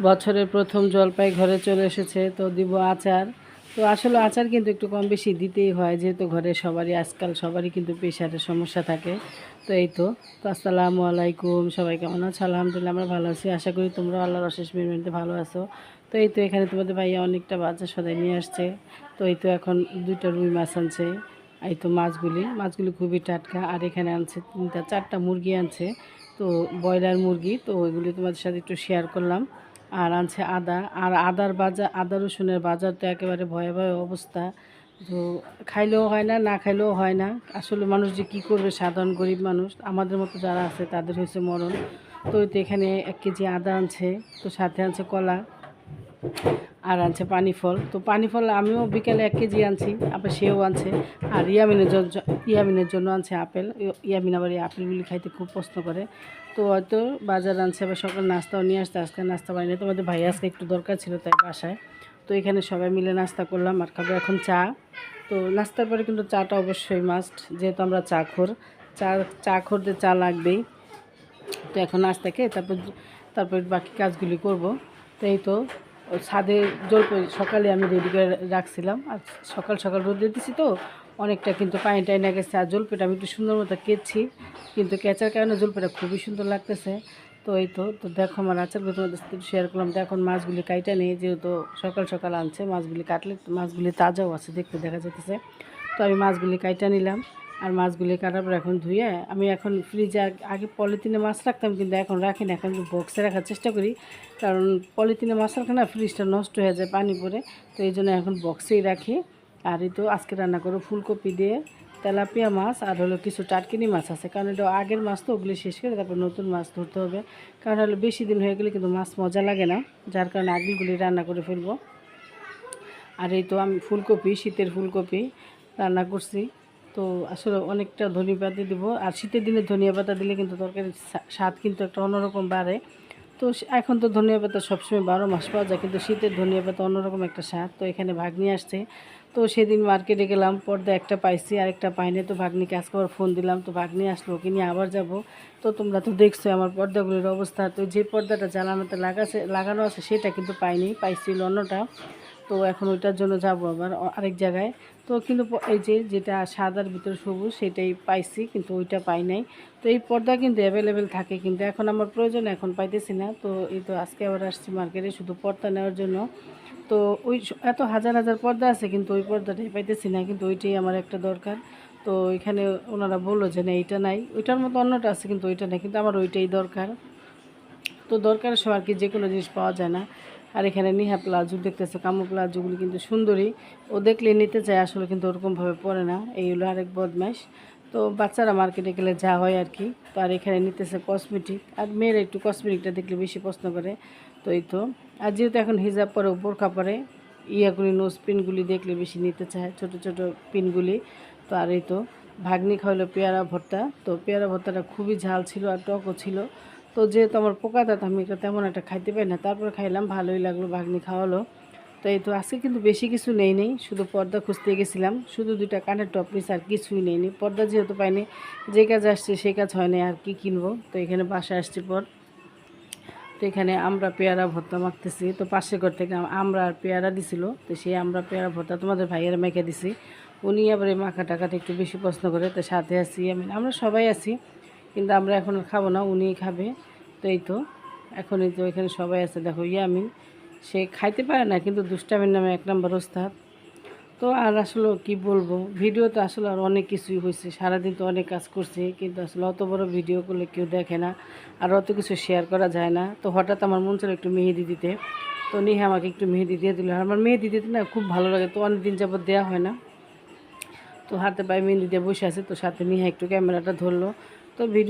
বছরের প্রথম জলপাই ঘরে চলে এসেছে, তো দিব আচার। তো আসলে আচার কিন্তু একটু কম বেশি দিতেই হয়, যেহেতু ঘরে সবারই আজকাল সবারই কিন্তু প্রেশারের সমস্যা থাকে। তো এই তো তো আসসালামু আলাইকুম, সবাই কেমন আছো? আলহামদুলিল্লাহ আমরা ভালো আছি, আশা করি তোমরা আল্লাহর অশেষ মেহরবানিতে ভালো আছো। তো এই তো এখানে তোমাদের ভাইয়া অনেকটা বাজার সদাই নিয়ে আসছে। তো এই তো এখন দুইটা রুই মাছ আনছে। এই তো মাছগুলি খুবই টাটকা। আর এখানে আনছে তিনটা চারটা মুরগি আনছে, তো ব্রয়লার মুরগি। তো ওইগুলি তোমাদের সাথে একটু শেয়ার করলাম। আর আনছে আদা, আর আদা রসুনের বাজার তো একেবারে ভয়াবহ অবস্থা। তো খাইলেও হয় না, না খাইলেও হয় না। আসলে মানুষ যে কী করবে, সাধারণ গরিব মানুষ আমাদের মতো যারা আছে তাদের হয়েছে মরণ। তো এই তো এখানে 1 কেজি আদা আনছে, তো সাথে আনছে কলা, আর আনছে পানি ফল। তো পানি ফল আমিও বিকেলে 1 কেজি আনছি, আবার সেও আনছে। আর ইয়ামিনের জন্য আনছে আপেল। ইয়ামিন আবার এই আপেলগুলি খাইতে খুব পছন্দ করে। তো হয়তো বাজার আনছে, আবার সকাল নাস্তাও নিয়ে আসতে। আজকে নাস্তা বানিয়ে তোমাদের ভাই আজকে একটু দরকার ছিল তাই বাসায়। তো এখানে সবাই মিলে নাস্তা করলাম, আর খাবো এখন চা। তো নাস্তার পরে কিন্তু চাটা অবশ্যই মাস্ট, যেহেতু আমরা চা খোরদের চা লাগবেই। তো এখন নাস্তা খেয়ে তারপর বাকি কাজগুলি করব। তো এই তো ছাদে জলপাই সকালে আমি রেডি করে রাখছিলাম, আর সকাল সকাল রোদ দিতেছি তো অনেকটা কিন্তু পানি টাইনা গেছে। আর জলপাইটা আমি একটু সুন্দর মতো কেচছি, কিন্তু কেচার কারণে জলপাইটা খুবই সুন্দর লাগতেছে। তো এই তো দেখো আমার আচারগুলো তোমাদের সাথে শেয়ার করলাম। তো এখন মাছগুলি কাইটা নেই, যেহেতু সকাল সকাল আনছে, মাছগুলি কাটলে মাছগুলি তাজাও আছে, দেখতে দেখা যেতেছে। তো আমি মাছগুলি কাইটা নিলাম, আর মাছগুলি কাটার পর এখন ধুয়ে আমি এখন ফ্রিজে আগে পলিথিনে মাছ রাখতাম, কিন্তু এখন রাখি না, এখন বক্সে রাখার চেষ্টা করি। কারণ পলিথিনে মাছ রাখলে না ফ্রিজটা নষ্ট হয়ে যায় পানি পরে। তো এই জন্য এখন বক্সেই রাখি। আর এই তো আজকে রান্না করো ফুলকপি দিয়ে তেলাপিয়া মাছ, আর হলো কিছু টাটকিনি মাছ আছে, কারণ এটা আগের মাছ তো ওগুলি শেষ করে তারপর নতুন মাছ ধরতে হবে। কারণ হলো বেশি দিন হয়ে গেলে কিন্তু মাছ মজা লাগে না, যার কারণে আগেগুলি রান্না করে ফেলবো। আর এই তো আমি শীতের ফুলকপি রান্না করছি। তো আসলে অনেকটা ধনিয়া পাতা দিব, আর শীতের দিনে ধনিয়া পাতা দিলে কিন্তু তরকারির স্বাদ কিন্তু একটা অন্যরকম বাড়ে। তো এখন তো ধনিয়া পাতা সবসময় 12 মাস পাওয়া যায়, কিন্তু শীতের ধনিয়া পাতা অন্যরকম একটা স্বাদ। তো এখানে ভাগ্নি আসছে, তো সেদিন মার্কেটে গেলাম, পর্দা একটা পাইছি আর একটা পাইনি। তো ভাগ্নিকে আজকে আবার ফোন দিলাম, তো ভাগ্নি আসলো, ওকে নিয়ে আবার যাব। তো তোমরা তো দেখছো আমার পর্দাগুলির অবস্থা। তো যে পর্দাটা জ্বালানোতে লাগানো আছে সেটা কিন্তু পাইনি, পাইছিল অন্যটা। তো এখন ওইটার জন্য যাব আবার আরেক জায়গায়। তো কিন্তু এই যেটা সাদার ভিতরে সবুজ সেটাই পাইছি, কিন্তু ওইটা পাই নাই। তো এই পর্দা কিন্তু অ্যাভেলেবেল থাকে, কিন্তু এখন আমার প্রয়োজন, এখন পাইতেছি না। তো এই তো আজকে আবার আসছি মার্কেটে শুধু পর্দা নেওয়ার জন্য। তো ওই এত হাজার হাজার পর্দা আছে, কিন্তু ওই পর্দাটাই পাইতেছি না, কিন্তু ওইটাই আমার একটা দরকার। তো এখানে ওনারা বললো যে না এইটা নাই, ওইটার মতো অন্যটা আছে কিন্তু ওইটা নেই, কিন্তু আমার ওইটাই দরকার। তো দরকারের সময় আর কি যে কোনো জিনিস পাওয়া যায় না। আর এখানে নিহা প্লাজো দেখতেছে, কামো প্লাজোগুলি কিন্তু সুন্দরী, ও দেখলে নিতে চায়, আসলে কিন্তু ওরকমভাবে পরে না। এই হলো আরেক বদমাইশ। তো বাচ্চারা মার্কেটে গেলে যা হয় আর কি। তো আর এখানে নিতেছে কসমেটিক, আর মেয়েরা একটু কসমেটিকটা দেখলে বেশি পছন্দ করে। তো এই তো, আর যেহেতু এখন হিজাব পরে বোরখা পরে, ইয়াগুলি নোজ পিনগুলি দেখলে বেশি নিতে চায়, ছোট ছোট পিনগুলি। তো আর এই তো ভাগ্নি খাওয়ালো পেয়ারা ভর্তা। তো পেয়ারা ভর্তাটা খুবই ঝাল ছিল আর টকও ছিল। তো যেহেতু আমার পোকা দাঁত, আমি এটা তেমন একটা খাইতে পারি না, তারপর খাইলাম, ভালোই লাগলো, ভাগ্নি খাওয়ালো। তো এই তো আজকে কিন্তু বেশি কিছু নেই, শুধু পর্দা খুঁজতে গেছিলাম, শুধু 2টা কানের টপ নিস, আর কিছুই নেই। পর্দা যেহেতু পাইনি, যে কাজ আসছে সেই কাজ হয় না, আর কি কিনবো। তো এখানে বাসায় আসছি পর, তো এখানে আমরা পেয়ারা ভর্তা মাখতেছি। তো পাশের ঘর থেকে আমরা আর পেয়ারা দিছিল, তো সেই আমরা পেয়ারা ভর্তা তোমাদের ভাইয়ের মেখে দিছি। উনি আবার এই মাখা টাকাটা একটু বেশি পছন্দ করে, তো সাথে আছি আমি, আমরা সবাই আছি, কিন্তু আমরা এখন আর খাবো না, উনিই খাবে। তো এই তো এখন এই তো এখানে সবাই আছে, দেখো ইয়ামিন, সে খাইতে পারে না, কিন্তু দুষ্টামির নামে 1 নম্বর ওস্তাদ। তো আর আসলে কি বলবো, ভিডিওতে আসলে আর অনেক কিছুই হয়েছে, সারাদিন তো অনেক কাজ করছি, কিন্তু আসলে অত বড় ভিডিও করলে কেউ দেখে না, আর অত কিছু শেয়ার করা যায় না। তো হঠাৎ আমার মন ছিল একটু মেহেদি দিতে, তো নিহা আমাকে একটু মেহেদি দিয়ে দিল। আমার মেহেদি দিতে না খুব ভালো লাগে, তো অনেক দিন যাবত দেওয়া হয় না। তো হাতে পায়ে মেহেদি দিয়ে বসে আছে, তো সাথে নিহা একটু ক্যামেরাটা ধরলো। তো ভিডিও